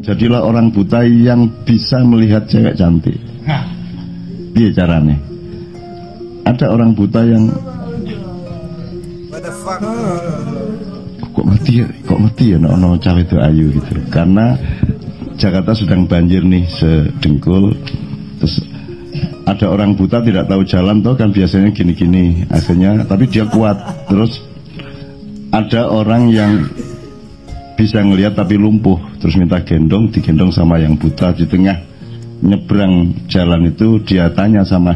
Jadilah orang buta yang bisa melihat cewek cantik. Piye carane? Ada orang buta yang kok mati ya ono cawe itu ayu gitu. Karena Jakarta sedang banjir nih sedengkul. Terus ada orang buta tidak tahu jalan toh kan biasanya gini-gini akhirnya, tapi dia kuat. Terus ada orang yang bisa ngelihat tapi lumpuh, terus minta gendong, digendong sama yang buta. Di tengah nyebrang jalan itu dia tanya sama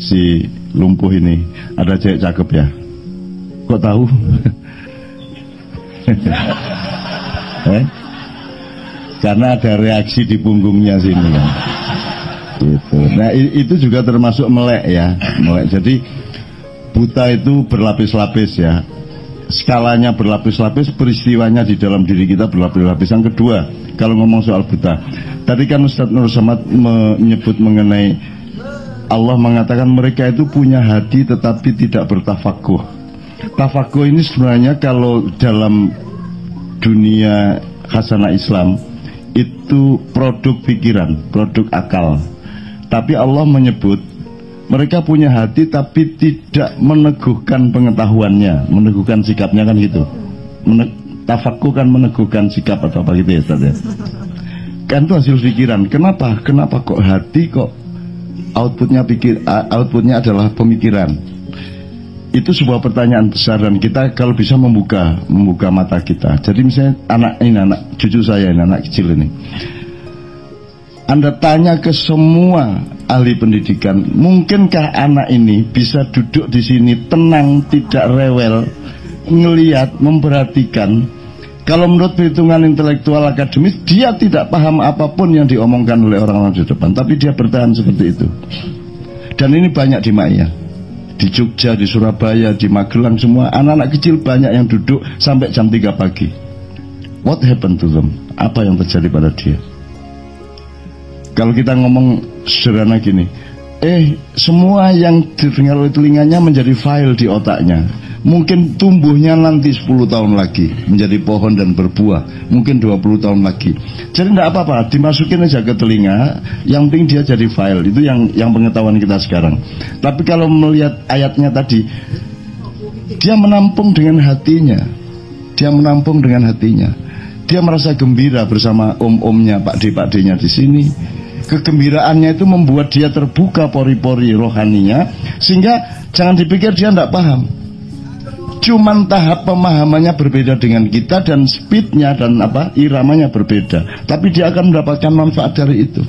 si lumpuh ini, ada cewek cakep ya? Kok tahu? Karena ada reaksi di punggungnya sini kan. Gitu. Nah itu juga termasuk melek ya, melek. Jadi buta itu berlapis-lapis ya. Skalanya berlapis-lapis, peristiwanya di dalam diri kita berlapis-lapis. Yang kedua, kalau ngomong soal buta, tadi kan Ustadz Nur Somad menyebut mengenai Allah mengatakan mereka itu punya hati tetapi tidak bertafakuh. Tafakuh ini sebenarnya kalau dalam dunia khasanah Islam itu produk pikiran, produk akal. Tapi Allah menyebut mereka punya hati tapi tidak meneguhkan pengetahuannya, meneguhkan sikapnya kan gitu. Tafakuh kan meneguhkan sikap atau apa gitu ya Ustaz ya. Kan itu hasil pikiran. Kenapa kok hati kok outputnya adalah pemikiran. Itu sebuah pertanyaan besar dan kita kalau bisa membuka mata kita. Jadi misalnya anak cucu saya ini, anak kecil ini. Anda tanya ke semua ahli pendidikan, mungkinkah anak ini bisa duduk di sini tenang, tidak rewel, ngelihat, memperhatikan? Kalau menurut perhitungan intelektual akademis, dia tidak paham apapun yang diomongkan oleh orang-orang di depan, tapi dia bertahan seperti itu. Dan ini banyak di Ma'iyah, di Jogja, di Surabaya, di Magelang, semua anak-anak kecil banyak yang duduk sampai jam 3 pagi. What happened to them? Apa yang terjadi pada dia? Kalau kita ngomong sederhana gini, semua yang didengar oleh telinganya menjadi file di otaknya. Mungkin tumbuhnya nanti 10 tahun lagi menjadi pohon dan berbuah, mungkin 20 tahun lagi. Jadi tidak apa-apa, dimasukin aja ke telinga, yang penting dia jadi file. Itu yang pengetahuan kita sekarang. Tapi kalau melihat ayatnya tadi, dia menampung dengan hatinya. Dia merasa gembira bersama om-omnya, Pak D-nya di sini. Kegembiraannya itu membuat dia terbuka pori-pori rohaninya, sehingga jangan dipikir dia tidak paham. Cuman tahap pemahamannya berbeda dengan kita dan speednya dan iramanya berbeda. Tapi dia akan mendapatkan manfaat dari itu.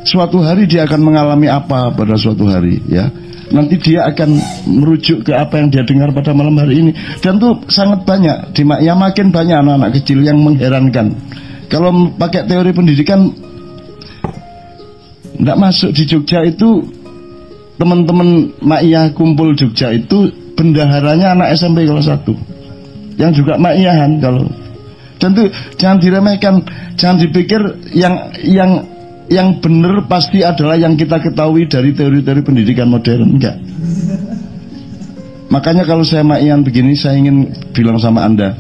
Suatu hari dia akan mengalami apa pada suatu hari ya. Nanti dia akan merujuk ke apa yang dia dengar pada malam hari ini. Dan itu sangat banyak. Ya makin banyak anak-anak kecil yang mengherankan. Kalau pakai teori pendidikan, tidak masuk di Jogja itu, teman-teman Ma'iyah kumpul Jogja itu bendaharanya anak SMP kelas 1 yang juga Ma'iyahan kalau. Dan itu jangan diremehkan, jangan dipikir yang benar pasti adalah yang kita ketahui dari teori-teori pendidikan modern. Enggak. Makanya kalau saya Ma'iyahan begini, saya ingin bilang sama Anda,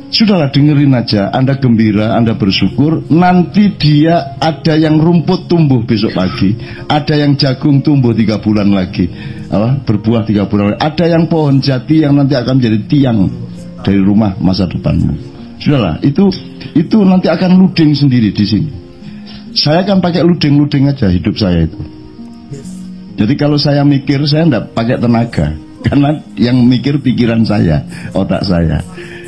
sudahlah dengerin aja, Anda gembira, Anda bersyukur. Nanti dia ada yang rumput tumbuh besok pagi, ada yang jagung tumbuh 3 bulan lagi, berbuah 3 bulan lagi, ada yang pohon jati yang nanti akan menjadi tiang dari rumah masa depanmu. Sudahlah, itu nanti akan luding sendiri di sini. Saya akan pakai luding aja hidup saya itu. Jadi kalau saya mikir, saya tidak pakai tenaga, karena yang mikir pikiran saya, otak saya.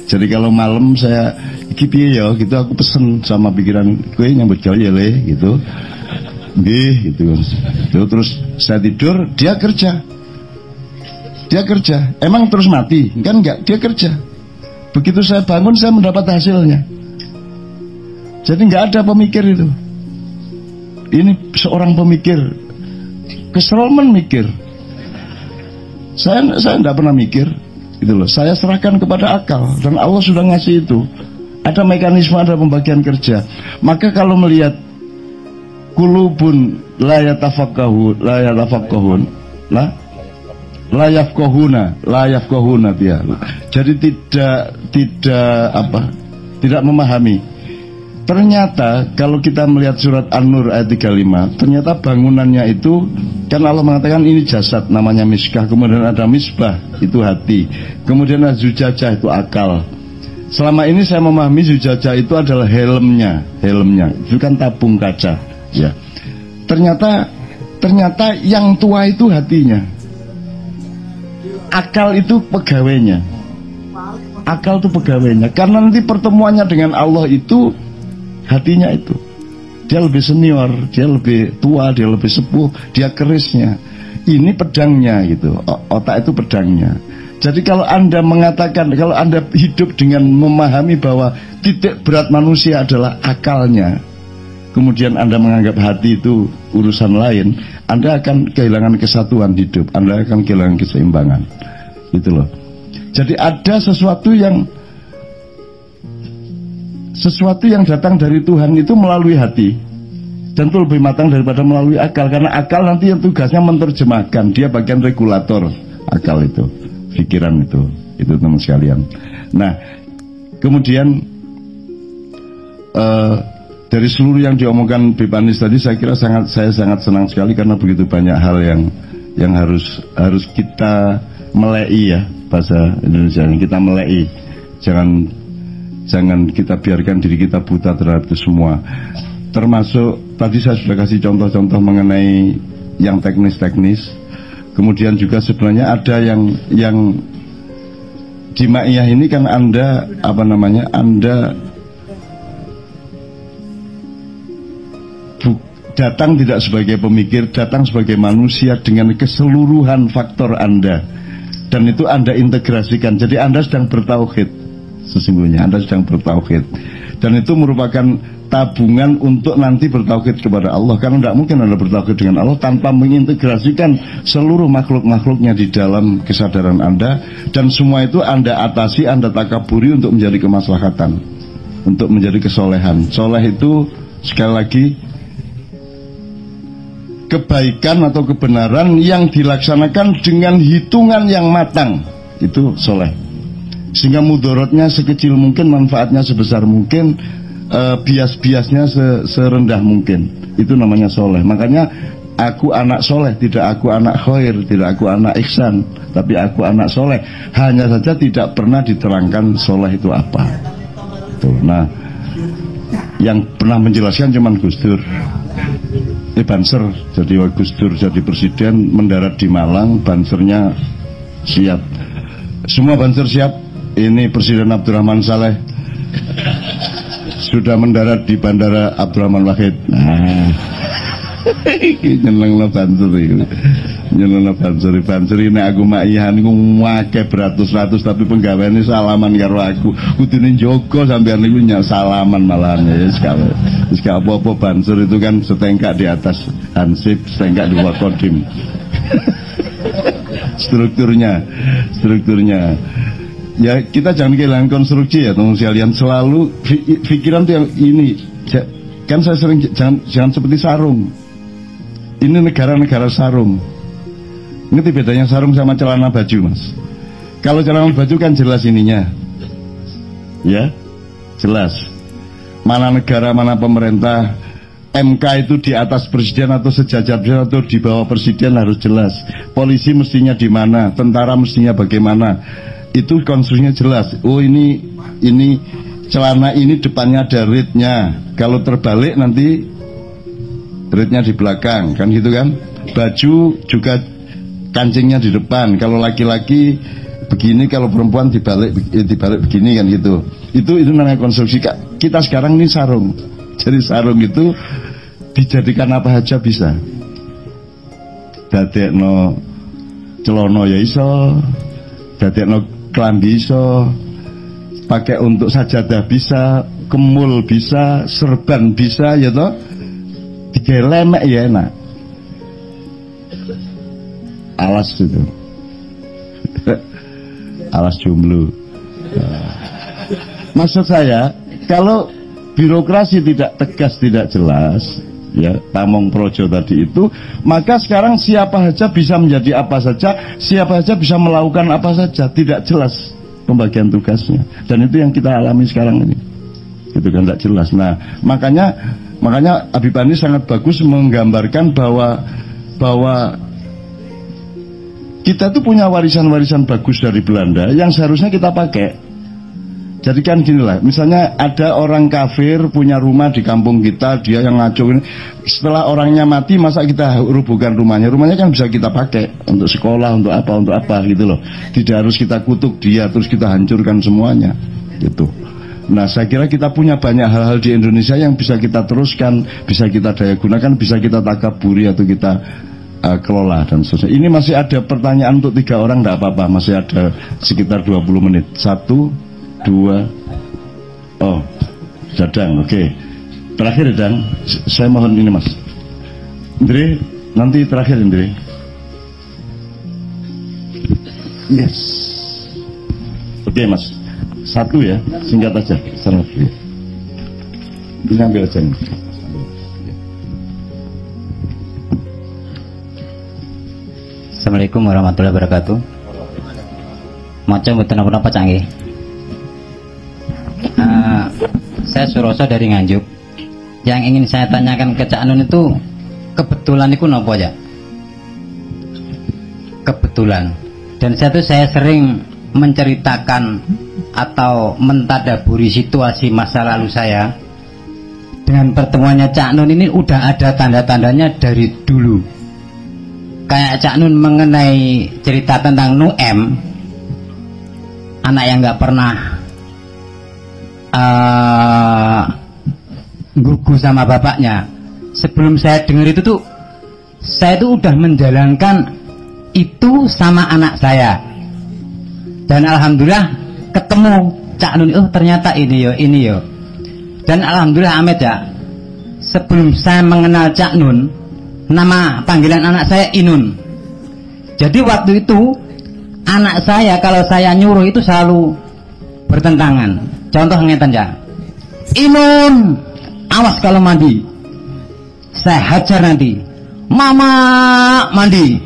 Jadi kalau malam saya piye ya gitu, aku pesen sama pikiran kowe nyambut gawe ya le gitu. Nggih gitu. Terus saya tidur, dia kerja. Emang terus mati? Kan enggak, dia kerja. Begitu saya bangun saya mendapat hasilnya. Jadi enggak ada pemikir itu. Ini seorang pemikir. Keserolman mikir. Saya enggak pernah mikir. Gitu loh. Saya serahkan kepada akal dan Allah sudah ngasih itu. Ada mekanisme, ada pembagian kerja. Maka kalau melihat kulubun la yafqahuna dia. Jadi tidak memahami. Ternyata kalau kita melihat surat An-Nur ayat 35, ternyata bangunannya itu kan Allah mengatakan ini jasad namanya miskah, kemudian ada misbah itu hati, kemudian ada zujajah itu akal. Selama ini saya memahami zujajah itu adalah helmnya, itu kan tabung kaca, ya. Ternyata yang tua itu hatinya, akal itu pegawainya, karena nanti pertemuannya dengan Allah itu hatinya itu. Dia lebih senior, dia lebih tua, dia lebih sepuh, dia kerisnya. Ini pedangnya gitu. Otak itu pedangnya. Jadi kalau Anda mengatakan, kalau Anda hidup dengan memahami bahwa titik berat manusia adalah akalnya, kemudian Anda menganggap hati itu urusan lain, Anda akan kehilangan kesatuan hidup, Anda akan kehilangan keseimbangan. Gitu loh. Jadi ada sesuatu yang datang dari Tuhan itu melalui hati, dan itu lebih matang daripada melalui akal, karena akal nanti yang tugasnya menerjemahkan, dia bagian regulator akal itu, pikiran itu teman sekalian. Nah, kemudian dari seluruh yang diomongkan Bipanis tadi, saya kira saya sangat senang sekali karena begitu banyak hal yang harus kita melei, ya, bahasa Indonesia ini, kita melei, jangan kita biarkan diri kita buta terhadap itu semua. Termasuk tadi saya sudah kasih contoh-contoh mengenai yang teknis-teknis. Kemudian juga sebenarnya ada yang di Ma'iyah ini kan Anda datang tidak sebagai pemikir, datang sebagai manusia dengan keseluruhan faktor Anda, dan itu Anda integrasikan. Jadi Anda sedang bertauhid. Sesungguhnya Anda sedang bertauhid, dan itu merupakan tabungan untuk nanti bertauhid kepada Allah. Karena tidak mungkin Anda bertauhid dengan Allah tanpa mengintegrasikan seluruh makhluk-makhluknya di dalam kesadaran Anda, dan semua itu Anda atasi, Anda takaburi untuk menjadi kemaslahatan, untuk menjadi kesolehan. Soleh itu sekali lagi kebaikan atau kebenaran yang dilaksanakan dengan hitungan yang matang, itu soleh. Sehingga mudorotnya sekecil mungkin, manfaatnya sebesar mungkin, bias-biasnya serendah mungkin. Itu namanya soleh. Makanya aku anak soleh, tidak aku anak khair, tidak aku anak ihsan, tapi aku anak soleh. Hanya saja tidak pernah diterangkan soleh itu apa. Tuh, nah, yang pernah menjelaskan cuman Gus Dur. Banser, jadi Gus Dur jadi presiden, mendarat di Malang, bansernya siap, semua banser siap. Ini Presiden Abdurrahman Saleh sudah mendarat di Bandara Abdurrahman Wahid. Nah, nyenengno banser ini aku Ma'iyah niku ngake beratus-ratus, tapi penggaweane salaman karo aku. Kudune njogo sampean niku nyak salaman malahan. Wis gak apa-apa, banser itu kan setengkak di atas hansip, setengkak di bawah kodim. strukturnya ya, kita jangan kehilangan konstruksi, ya teman sekalian. Selalu pikiran tuh yang ini, kan saya sering jangan seperti sarung. Ini negara-negara sarung. Ngerti bedanya sarung sama celana baju, Mas? Kalau celana baju kan jelas ininya, ya, jelas. Mana negara, mana pemerintah. MK itu di atas presiden atau sejajar presiden atau di bawah presiden harus jelas. Polisi mestinya di mana, tentara mestinya bagaimana. Itu konstruksinya jelas. Oh, ini celana ini depannya ada ritnya. Kalau terbalik nanti ritnya di belakang, kan gitu kan. Baju juga kancingnya di depan. Kalau laki-laki begini, kalau perempuan dibalik begini, kan gitu. Itu namanya konstruksi. Kita sekarang ini sarung. Jadi sarung itu dijadikan apa saja bisa. Dadekno celono ya iso, dadekno klambi iso, pakai untuk sajadah bisa, kemul bisa, serban bisa, ya toh. Digelemek ya enak. Alas itu. Alas jomblo. Maksud saya, kalau birokrasi tidak tegas, tidak jelas, ya, pamong projo tadi itu, maka sekarang siapa saja bisa menjadi apa saja, siapa saja bisa melakukan apa saja, tidak jelas pembagian tugasnya. Dan itu yang kita alami sekarang ini. gitu kan, tidak jelas. Nah, makanya Habib Ani sangat bagus menggambarkan bahwa kita tuh punya warisan-warisan bagus dari Belanda yang seharusnya kita pakai. Jadi kan gini lah, misalnya ada orang kafir punya rumah di kampung kita, dia yang ngacungin. Setelah orangnya mati, masa kita rubuhkan rumahnya? Rumahnya kan bisa kita pakai untuk sekolah, untuk apa gitu loh. Tidak harus kita kutuk dia, terus kita hancurkan semuanya gitu. Nah, saya kira kita punya banyak hal-hal di Indonesia yang bisa kita teruskan, bisa kita daya gunakan, bisa kita takaburi atau kita kelola dan seterusnya. Ini masih ada pertanyaan untuk 3 orang, tidak apa-apa, masih ada sekitar 20 menit. 1, 2, oh, Dadang, oke. Terakhir Dadang, saya mohon ini Mas Indri, nanti terakhir Indri. Yes. Oke Mas, 1 ya, singkat aja. Selamat. Ini ambil aja nih. Assalamualaikum warahmatullahi wabarakatuh. Macam betul apa canggih. Saya Suroso dari Nganjuk. Yang ingin saya tanyakan ke Cak Nun itu kebetulan itu nopo aja? Kebetulan. Dan saya sering menceritakan atau mentadaburi situasi masa lalu saya. Dengan pertemuannya Cak Nun ini udah ada tanda-tandanya dari dulu. Kayak Cak Nun mengenai cerita tentang Nuem, anak yang nggak pernah gugu sama bapaknya. Sebelum saya dengar itu tuh, saya tuh udah menjalankan itu sama anak saya. Dan alhamdulillah ketemu Cak Nun, oh ternyata ini yo. Dan alhamdulillah Ahmed ya, sebelum saya mengenal Cak Nun, nama panggilan anak saya Inun. Jadi waktu itu anak saya kalau saya nyuruh itu selalu bertentangan. Contoh ngeten ya, Inun, awas kalau mandi, saya hajar nanti. Mama mandi,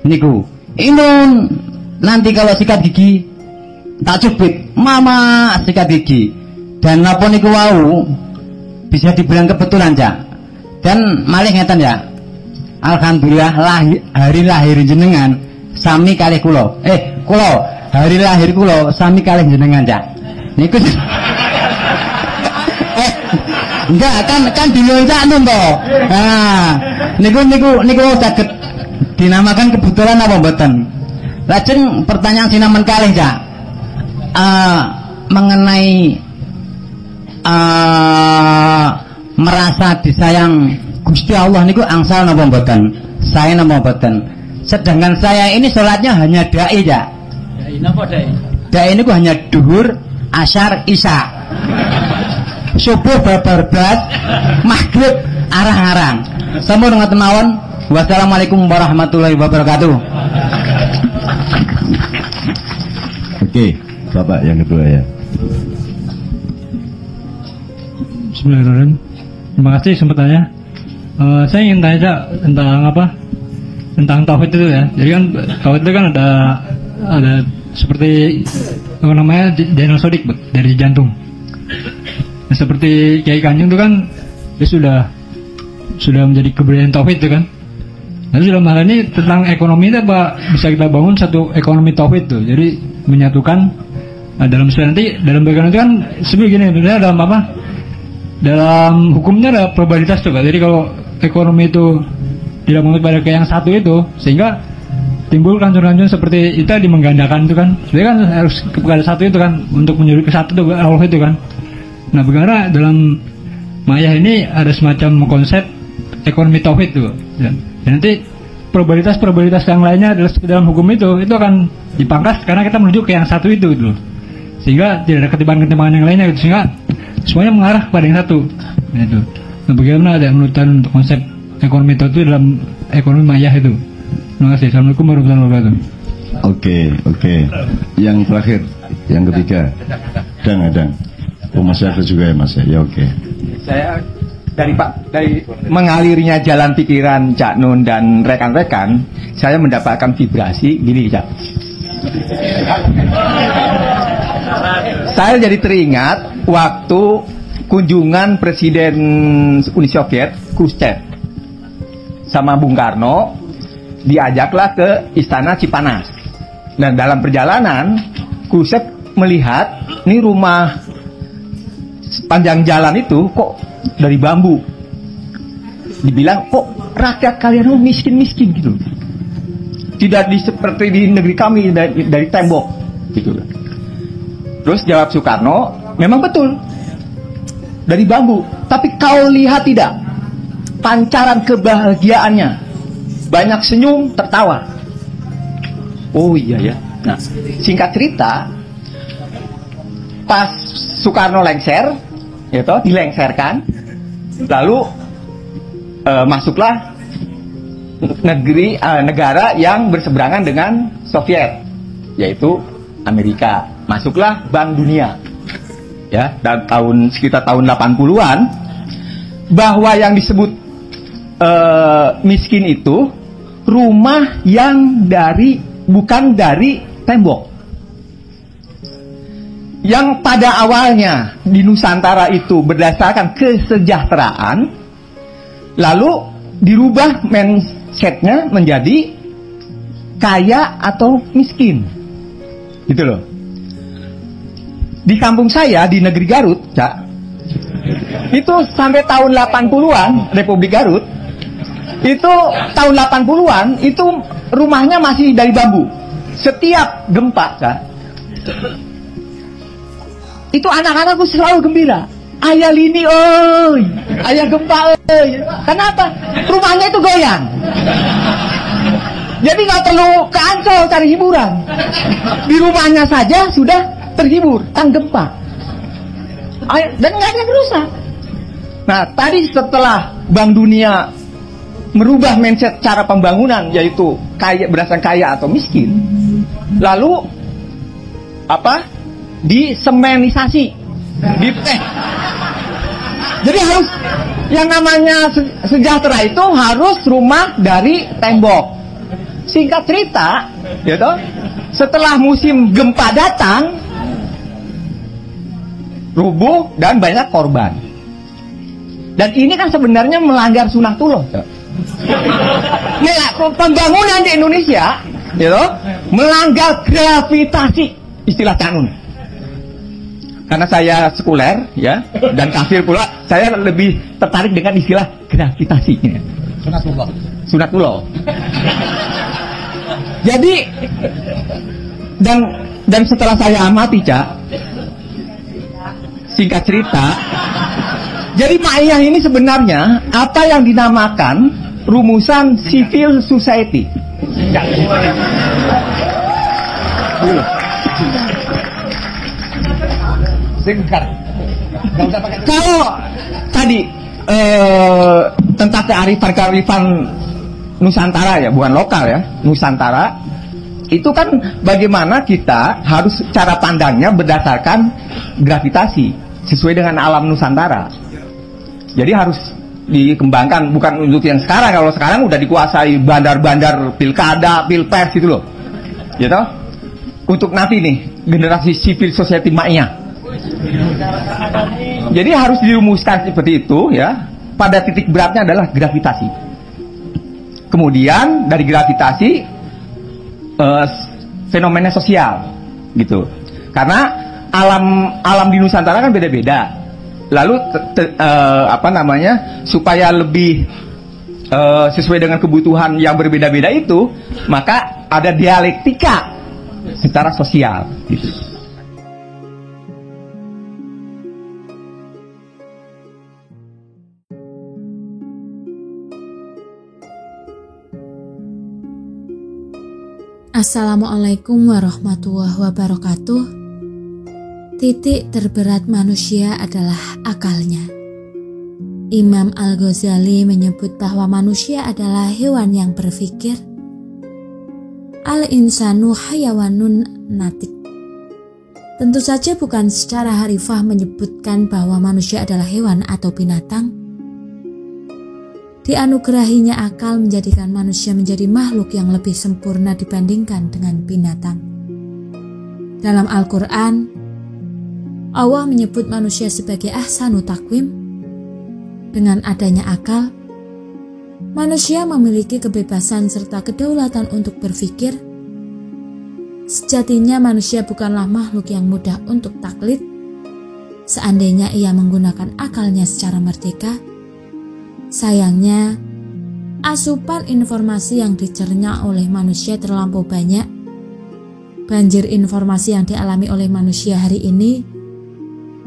niku. Inun, nanti kalau sikat gigi tak cubit. Mama sikat gigi. Dan napa niku wau bisa dibilang kebetulan ya. Dan malih ngeten ya, alhamdulillah hari lahir jenengan sami kalih kula. Kula hari lahir kula sami kalih jenengan ya. Niku enggak kan dulu Cak Nun toh. Nah, niku saged dinamakan kebetulan apa mboten? Lajeng pertanyaan sinamen kalih Cak. Mengenai merasa disayang Gusti Allah niku angsal napa mboten? Saya napa mboten? Sedangkan saya ini sholatnya hanya dai ya. Dai napa dai? Dai niku hanya duhur, asyar, isya. Subuh babar blas, maghrib arang-arang. Sampun ngoten mawon. Wassalamualaikum warahmatullahi wabarakatuh. Oke, Bapak yang kedua ya. Bismillahirrahmanirrahim. Terima kasih sempatannya. Saya ingin tanya tentang apa? Tentang tauhid itu ya. Jadi kan tauhid itu kan ada seperti apa namanya diagnosodik dari jantung. Nah, seperti Kiai Kanjeng itu kan dia sudah menjadi kebudayaan tauhid itu kan. Nah, dalam hal ini tentang ekonomi itu apa bisa kita bangun satu ekonomi tauhid tuh. Jadi menyatukan dalam nanti dalam bagian itu kan sebenarnya gini, sebenarnya dalam apa? Dalam hukumnya ada probabilitas tuh Pak. Jadi kalau ekonomi itu tidak menurut pada ke yang satu itu, sehingga timbul kancur-kancur seperti itu menggandakan itu kan. Sebenarnya kan harus kepada satu itu kan, untuk menyuruh ke satu itu Allah itu kan. Nah, bagaimana dalam Maya ini ada semacam konsep ekonomi tauhid tuh. Dan nanti probabilitas yang lainnya adalah dalam hukum itu akan dipangkas karena kita menuju ke yang satu itu gitu. Sehingga tidak ada ketimpangan-ketimpangan yang lainnya gitu. Sehingga semuanya mengarah kepada yang satu. Nah, itu. Nah, bagaimana ada menutan untuk konsep ekonomi tauhid dalam ekonomi Maya itu. Terima kasih. Assalamualaikum warahmatullahi wabarakatuh. Oke. Yang terakhir, yang ketiga. Adang. Oh, masih ada juga ya Mas ya. Ya oke. Saya dari mengalirnya jalan pikiran Cak Nun dan rekan-rekan, saya mendapatkan vibrasi gini Cak. Saya jadi teringat waktu kunjungan Presiden Uni Soviet Khrushchev sama Bung Karno, diajaklah ke Istana Cipanas. Dan dalam perjalanan Khrushchev melihat ini rumah sepanjang jalan itu kok dari bambu. Dibilang kok rakyat kalian miskin-miskin gitu. Tidak seperti di negeri kami dari tembok gitu. Terus jawab Soekarno, memang betul dari bambu, tapi kau lihat tidak pancaran kebahagiaannya, banyak senyum, tertawa. Oh iya ya. Nah, singkat cerita, pas Soekarno lengser, gitu, dilengserkan, lalu masuklah negara yang berseberangan dengan Soviet, yaitu Amerika. Masuklah Bank Dunia. Ya, dan sekitar tahun 80-an, bahwa yang disebut miskin itu rumah yang bukan dari tembok. Yang pada awalnya di Nusantara itu berdasarkan kesejahteraan, lalu dirubah mindsetnya menjadi kaya atau miskin, gitu loh. Di kampung saya di negeri Garut, Cak, itu sampai tahun 80-an Republik Garut, itu tahun 80-an itu rumahnya masih dari bambu. Setiap gempa, Cak, itu anak-anakku selalu gembira. Ayah Lini, oi, ayah gempa, oi. Kenapa? Rumahnya itu goyang. Jadi nggak perlu ke Ancol cari hiburan. Di rumahnya saja sudah terhibur, kan gempa. Dan nggak ada yang rusak. Nah, tadi setelah Bank Dunia merubah mindset cara pembangunan, yaitu kaya berdasarkan kaya atau miskin, lalu disemenisasi, jadi harus yang namanya sejahtera itu harus rumah dari tembok. Singkat cerita, gitu, setelah musim gempa datang, rubuh dan banyak korban. Dan ini kan sebenarnya melanggar sunatullah. Pembangunan di Indonesia, gitu, melanggar gravitasi, istilah Canun. Karena saya sekuler, ya, dan kafir pula, saya lebih tertarik dengan istilah gravitasi. Sunatullah. Jadi, dan setelah saya amati, Cak, singkat cerita, jadi Ma'iyah ini sebenarnya apa yang dinamakan rumusan civil society. Kalau tadi tentang kearifan Nusantara, ya, bukan lokal, ya, Nusantara, itu kan bagaimana kita harus cara pandangnya berdasarkan gravitasi sesuai dengan alam Nusantara. Jadi harus dikembangkan, bukan untuk yang sekarang. Kalau sekarang udah dikuasai bandar-bandar pilkada, pilpres gitu loh, gitu. Untuk nanti nih generasi civil society Ma'iyah. Jadi harus dirumuskan seperti itu, ya. Pada titik beratnya adalah gravitasi. Kemudian dari gravitasi fenomena sosial, gitu. Karena alam di Nusantara kan beda-beda. Lalu supaya lebih sesuai dengan kebutuhan yang berbeda-beda itu, maka ada dialektika secara sosial, gitu. Assalamualaikum warahmatullahi wabarakatuh. Titik terberat manusia adalah akalnya. Imam Al-Ghazali menyebut bahwa manusia adalah hewan yang berpikir. Al-insanu hayawanun natik. Tentu saja bukan secara harfiah menyebutkan bahwa manusia adalah hewan atau binatang. Dianugerahinya akal menjadikan manusia menjadi makhluk yang lebih sempurna dibandingkan dengan binatang. Dalam Al-Quran, Allah menyebut manusia sebagai ahsanu taqwim. Dengan adanya akal, manusia memiliki kebebasan serta kedaulatan untuk berpikir. Sejatinya manusia bukanlah makhluk yang mudah untuk taklid. Seandainya ia menggunakan akalnya secara merdeka, sayangnya asupan informasi yang dicerna oleh manusia terlampau banyak. Banjir informasi yang dialami oleh manusia hari ini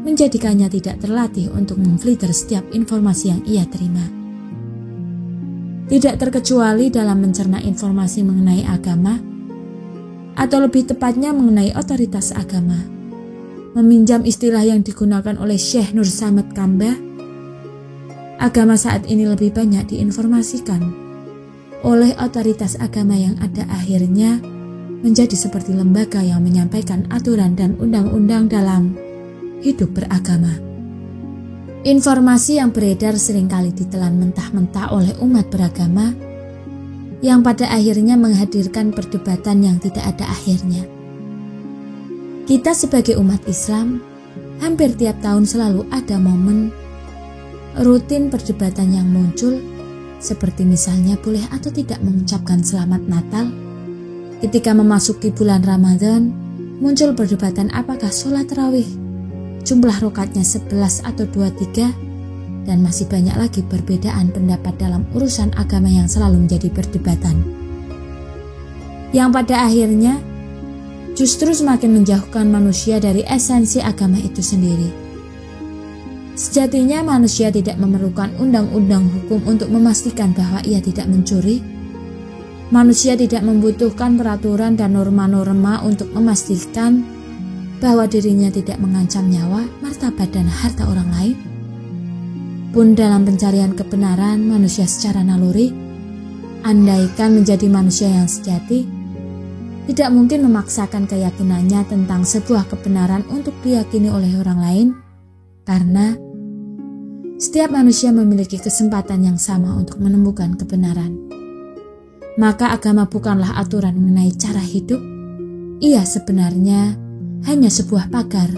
menjadikannya tidak terlatih untuk memfilter setiap informasi yang ia terima. Tidak terkecuali dalam mencerna informasi mengenai agama, atau lebih tepatnya mengenai otoritas agama. Meminjam istilah yang digunakan oleh Syekh Nur Samad Kamba, agama saat ini lebih banyak diinformasikan oleh otoritas agama yang ada akhirnya menjadi seperti lembaga yang menyampaikan aturan dan undang-undang dalam hidup beragama. Informasi yang beredar seringkali ditelan mentah-mentah oleh umat beragama yang pada akhirnya menghadirkan perdebatan yang tidak ada akhirnya. Kita sebagai umat Islam hampir tiap tahun selalu ada momen rutin perdebatan yang muncul, seperti misalnya boleh atau tidak mengucapkan selamat Natal. Ketika memasuki bulan Ramadan, muncul perdebatan apakah sholat tarawih jumlah rakaatnya 11 atau 23, dan masih banyak lagi perbedaan pendapat dalam urusan agama yang selalu menjadi perdebatan, yang pada akhirnya justru semakin menjauhkan manusia dari esensi agama itu sendiri. Sejatinya manusia tidak memerlukan undang-undang hukum untuk memastikan bahwa ia tidak mencuri. Manusia tidak membutuhkan peraturan dan norma-norma untuk memastikan bahwa dirinya tidak mengancam nyawa, martabat, dan harta orang lain. Pun dalam pencarian kebenaran manusia secara naluri, andaikan menjadi manusia yang sejati, tidak mungkin memaksakan keyakinannya tentang sebuah kebenaran untuk diyakini oleh orang lain, karena setiap manusia memiliki kesempatan yang sama untuk menemukan kebenaran. Maka agama bukanlah aturan mengenai cara hidup, ia sebenarnya hanya sebuah pagar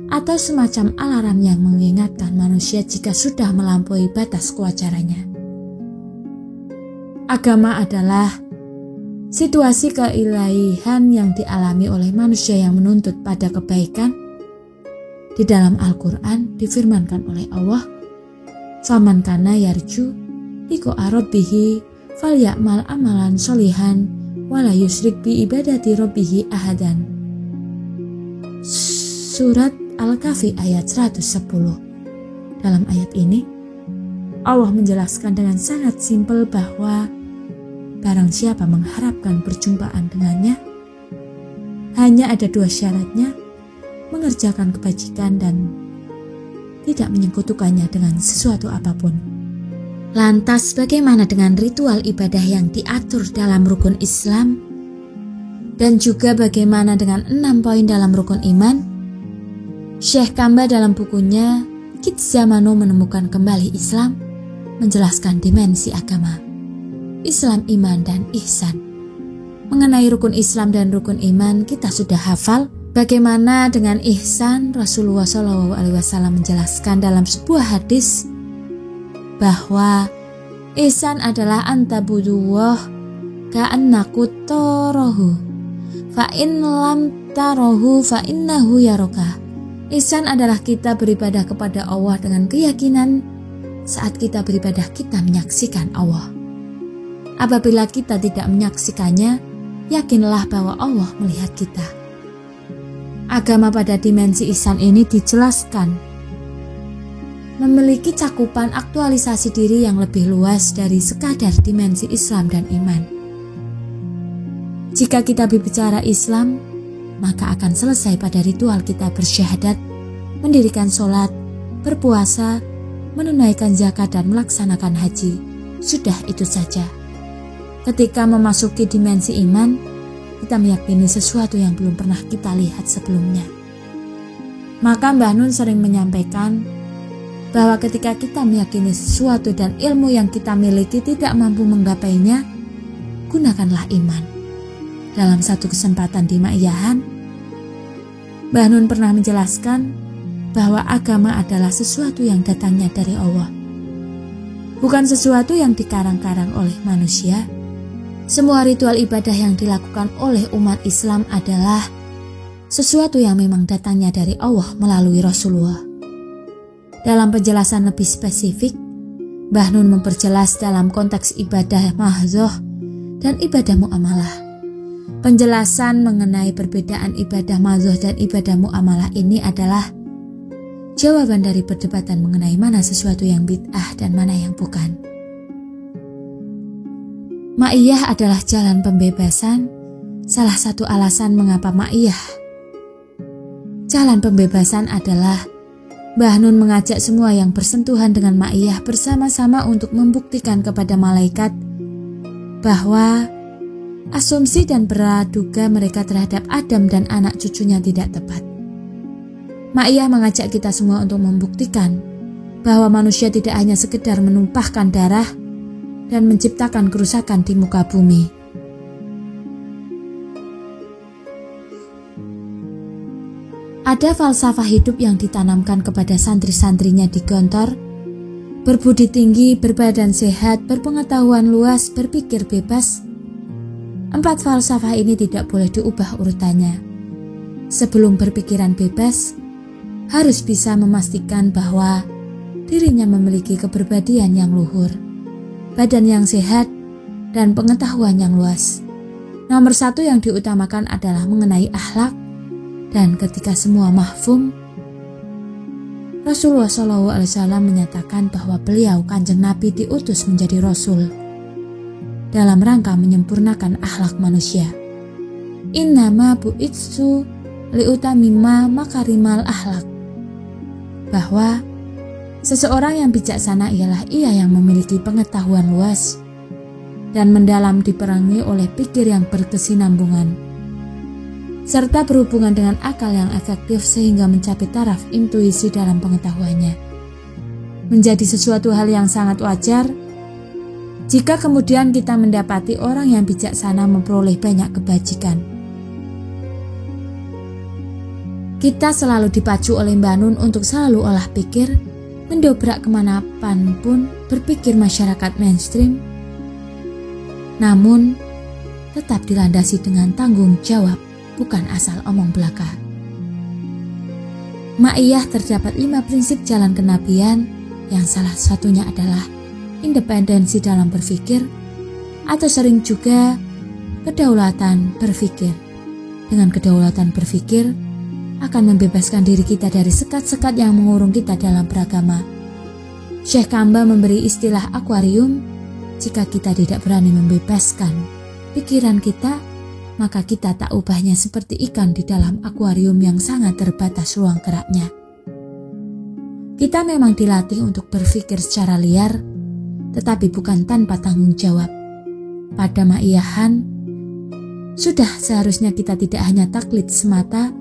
atau semacam alarm yang mengingatkan manusia jika sudah melampaui batas kewajarannya. Agama adalah situasi keilahian yang dialami oleh manusia yang menuntut pada kebaikan. Di dalam Al-Quran difirmankan oleh Allah, "Faman kana yarju liqa'a rabbih falya'mal amalan sholihan wala yusyrik bi ibadati rabbih ahadan." Surat Al-Kahfi ayat 110. Dalam ayat ini, Allah menjelaskan dengan sangat simpel bahwa barang siapa mengharapkan perjumpaan dengannya, hanya ada dua syaratnya: mengerjakan kebajikan dan tidak menyekutukannya dengan sesuatu apapun. Lantas bagaimana dengan ritual ibadah yang diatur dalam rukun Islam? Dan juga bagaimana dengan 6 poin dalam rukun iman? Syekh Kamba dalam bukunya Kids Zamano menemukan kembali Islam menjelaskan dimensi agama, Islam, iman, dan ihsan. Mengenai rukun Islam dan rukun iman kita sudah hafal. Bagaimana dengan ihsan? Rasulullah SAW menjelaskan dalam sebuah hadis bahwa ihsan adalah antabudullah ka'annaku tarahu fa in lam tarahu fa innahu yaraka. Ihsan adalah kita beribadah kepada Allah dengan keyakinan saat kita beribadah kita menyaksikan Allah. Apabila kita tidak menyaksikannya, yakinlah bahwa Allah melihat kita. Agama pada dimensi ihsan ini dijelaskan memiliki cakupan aktualisasi diri yang lebih luas dari sekadar dimensi Islam dan iman. Jika kita berbicara Islam, maka akan selesai pada ritual kita bersyahadat, mendirikan sholat, berpuasa, menunaikan zakat, dan melaksanakan haji. Sudah itu saja. Ketika memasuki dimensi iman, kita meyakini sesuatu yang belum pernah kita lihat sebelumnya. Maka Mbah Nun sering menyampaikan bahwa ketika kita meyakini sesuatu dan ilmu yang kita miliki tidak mampu menggapainya, gunakanlah iman. Dalam satu kesempatan di Maiyahan, Mbah Nun pernah menjelaskan bahwa agama adalah sesuatu yang datangnya dari Allah, bukan sesuatu yang dikarang-karang oleh manusia. Semua ritual ibadah yang dilakukan oleh umat Islam adalah sesuatu yang memang datangnya dari Allah melalui Rasulullah. Dalam penjelasan lebih spesifik, Mbah Nun memperjelas dalam konteks ibadah mahdoh dan ibadah muamalah. Penjelasan mengenai perbedaan ibadah mahdoh dan ibadah muamalah ini adalah jawaban dari perdebatan mengenai mana sesuatu yang bid'ah dan mana yang bukan. Ma'iyah adalah jalan pembebasan, salah satu alasan mengapa ma'iyah. Jalan pembebasan adalah Mbah Nun mengajak semua yang bersentuhan dengan ma'iyah bersama-sama untuk membuktikan kepada malaikat bahwa asumsi dan praduga mereka terhadap Adam dan anak cucunya tidak tepat. Ma'iyah mengajak kita semua untuk membuktikan bahwa manusia tidak hanya sekedar menumpahkan darah dan menciptakan kerusakan di muka bumi. Ada falsafah hidup yang ditanamkan kepada santri-santrinya di Gontor: berbudi tinggi, berbadan sehat, berpengetahuan luas, berpikir bebas. 4 falsafah ini tidak boleh diubah urutannya. Sebelum berpikiran bebas, harus bisa memastikan bahwa dirinya memiliki kepribadian yang luhur, badan yang sehat, dan pengetahuan yang luas. Nomor 1 yang diutamakan adalah mengenai akhlak, dan ketika semua mahfum, Rasulullah SAW menyatakan bahwa beliau Kanjeng Nabi diutus menjadi Rasul dalam rangka menyempurnakan akhlak manusia. Innama bu'itsu liutamima makarimal akhlak. Bahwa seseorang yang bijaksana ialah ia yang memiliki pengetahuan luas dan mendalam diperangi oleh pikir yang berkesinambungan, serta berhubungan dengan akal yang efektif sehingga mencapai taraf intuisi dalam pengetahuannya. Menjadi sesuatu hal yang sangat wajar jika kemudian kita mendapati orang yang bijaksana memperoleh banyak kebajikan. Kita selalu dipacu oleh Mbah Nun untuk selalu olah pikir, mendobrak kemanapun pun berpikir masyarakat mainstream, namun tetap dilandasi dengan tanggung jawab, bukan asal omong belaka. Ma'iyah terdapat 5 prinsip jalan kenabian, yang salah satunya adalah independensi dalam berpikir, atau sering juga kedaulatan berpikir. Dengan kedaulatan berpikir akan membebaskan diri kita dari sekat-sekat yang mengurung kita dalam beragama. Syekh Kamba memberi istilah akuarium. Jika kita tidak berani membebaskan pikiran kita, maka kita tak ubahnya seperti ikan di dalam akuarium yang sangat terbatas ruang geraknya. Kita memang dilatih untuk berpikir secara liar, tetapi bukan tanpa tanggung jawab. Pada ma'iyahan, sudah seharusnya kita tidak hanya taklid semata,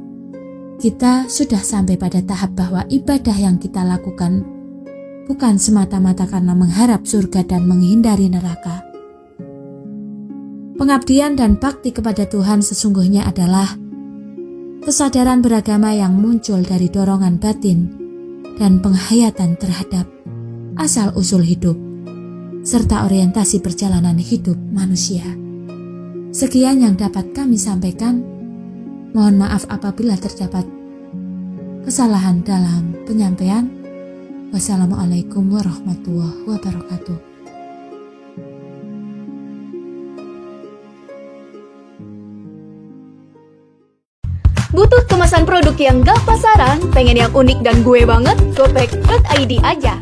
kita sudah sampai pada tahap bahwa ibadah yang kita lakukan bukan semata-mata karena mengharap surga dan menghindari neraka. Pengabdian dan bakti kepada Tuhan sesungguhnya adalah kesadaran beragama yang muncul dari dorongan batin dan penghayatan terhadap asal-usul hidup, serta orientasi perjalanan hidup manusia. Sekian yang dapat kami sampaikan. Mohon maaf apabila terdapat kesalahan dalam penyampaian. Wassalamualaikum warahmatullahi wabarakatuh. Butuh kemasan produk yang gak pasaran? Pengen yang unik dan gue banget? Gopek.id aja.